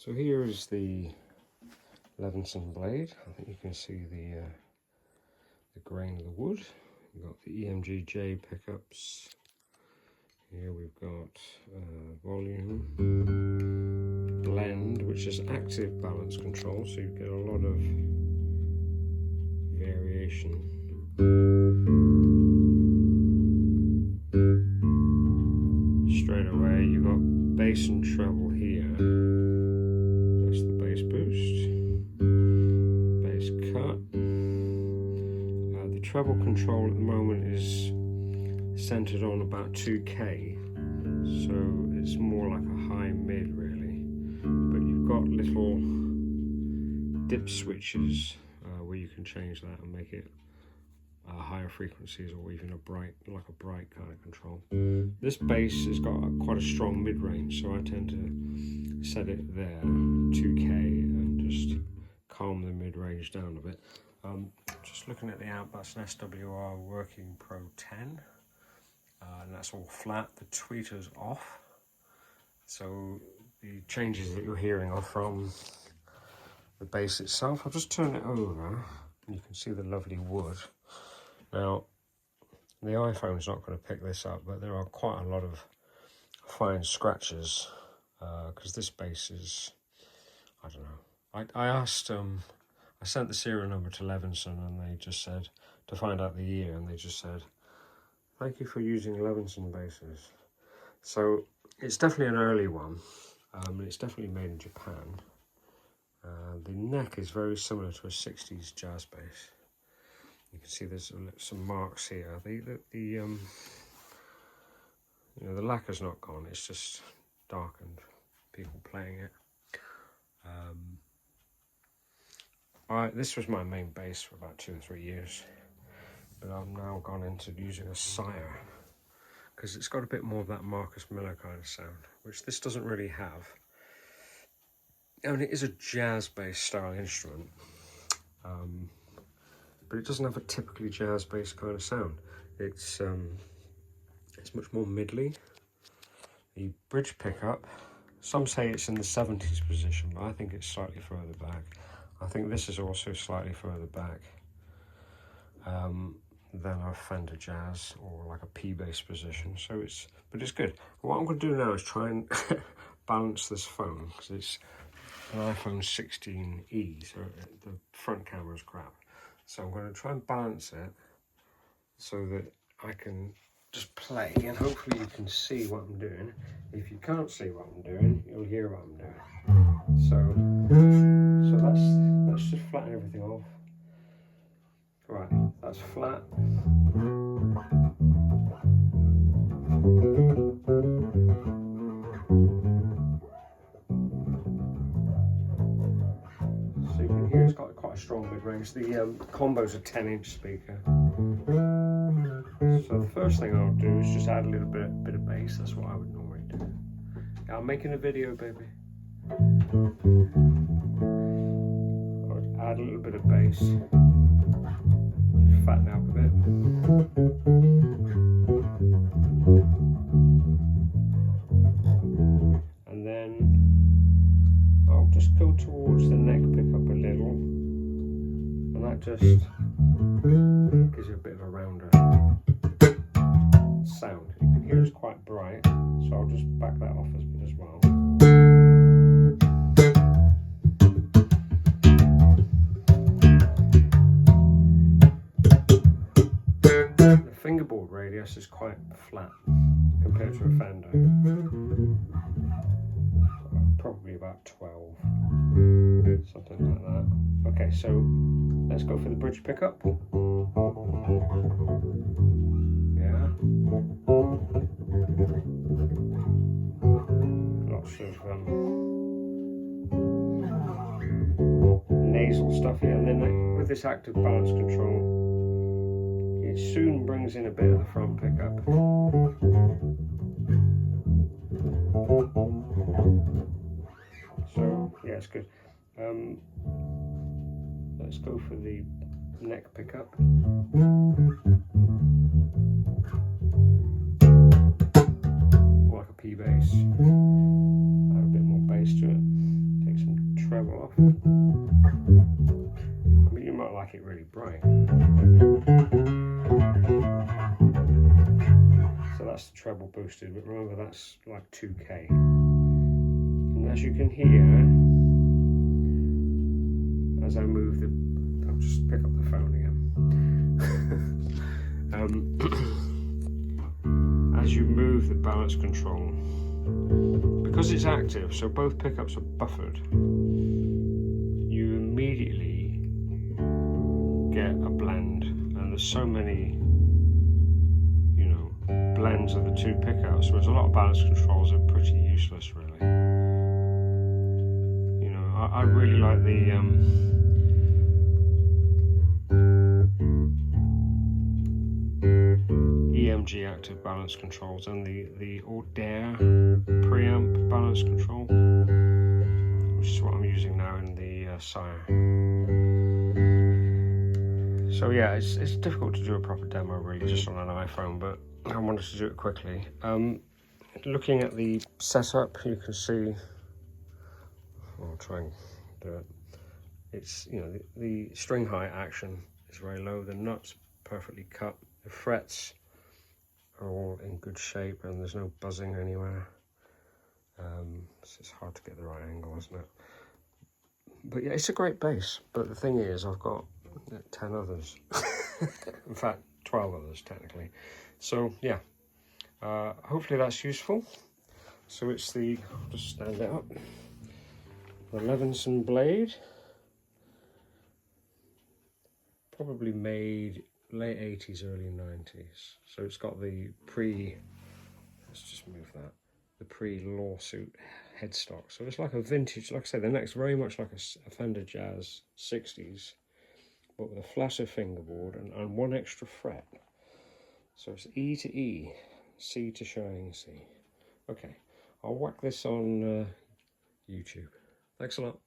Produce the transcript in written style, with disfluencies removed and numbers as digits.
So here is the Levinson blade. I think you can see the grain of the wood. We've got the EMG pickups. Here we've got volume, blend, which is active balance control, so you get a lot of variation. Straight away you've got bass and treble here. That's the bass boost, bass cut. The treble control at the moment is centered on about 2K, so it's more like a high mid really, but you've got little dip switches where you can change that and make it higher frequencies, or even a bright kind of control. This bass has got quite a strong mid-range, so I tend to set it there, 2K, and just calm the mid-range down a bit. Just looking at the amp, that's an SWR Working Pro 10, and that's all flat. The tweeter's off, so the changes that you're hearing are from the bass itself. I'll just turn it over, and you can see the lovely wood. Now, the iPhone's not going to pick this up, but there are quite a lot of fine scratches, because this bass is, I don't know. I asked, I sent the serial number to Levinson, and they just said, to find out the year, and they just said, thank you for using Levinson basses. So, it's definitely an early one, and it's definitely made in Japan. The neck is very similar to a 60s jazz bass. You can see there's some marks here. You know, the lacquer's not gone, it's just darkened, people playing it. This was my main bass for about 2 or 3 years, but I've now gone into using a Sire, because it's got a bit more of that Marcus Miller kind of sound, which this doesn't really have. I mean, it is a jazz bass style instrument, but it doesn't have a typically jazz bass kind of sound. It's much more middly. The bridge pickup, some say it's in the 70s position, but I think it's slightly further back. I think this is also slightly further back than a Fender Jazz or like a P-bass position. So but it's good. What I'm going to do now is try and balance this phone, because it's an iPhone 16e, so the front camera is crap. So I'm going to try and balance it so that I can just play, and hopefully you can see what I'm doing. If you can't see what I'm doing, you'll hear what I'm doing. So let's just flatten everything off. Right, that's flat. So you can hear it's got quite a strong mid-range. The combo's a 10-inch speaker. So the first thing I'll do is just add a little bit of bass. That's what I would normally do. Yeah, I'm making a video, baby. I would add a little bit of bass. Just fatten it up a bit. And then I'll just go towards the neck pickup a little, and that just gives you a bit of a rounder sound. You can hear it's quite bright, so I'll just back that off a bit as well. The fingerboard radius is quite flat compared to a Fender, probably about 12, something like that. Okay, so let's go for the bridge pickup. Yeah. Lots of nasal stuff here, and then with this active balance control, it soon brings in a bit of the front pickup. So yeah, it's good. Let's go for the neck pickup. Like a P bass. Add a bit more bass to it. Takes treble off. I mean, you might like it really bright. So that's the treble boosted, but remember that's like 2K. And as you can hear, as I move the, I'll just pick up the phone again. As you move the balance control, because it's active, so both pickups are buffered, you immediately get a blend, and there's so many, you know, blends of the two pickups, whereas a lot of balance controls are pretty useless, really. You know, I really like the EMG active balance controls and the Audaire preamp balance control, which is what I'm using now in the Sire. So yeah, it's difficult to do a proper demo really just on an iPhone, but I wanted to do it quickly. Looking at the setup, you can see, I'll try and do it. It's, you know, the string height action is very low, the nuts perfectly cut, the frets are all in good shape, and there's no buzzing anywhere. It's hard to get the right angle, isn't it? But yeah, it's a great bass. But the thing is, I've got 10 others. In fact, 12 others technically. So yeah, hopefully that's useful. So it's the, I'll just stand it up, the Levinson Blade, probably made late 80s, early 90s. So it's got the let's just move that, the pre-lawsuit headstock. So it's like a vintage, like I say, the neck's very much like a Fender Jazz 60s, but with a flatter fingerboard and one extra fret. So it's E to E, C to shining C. Okay, I'll whack this on YouTube. Thanks a lot.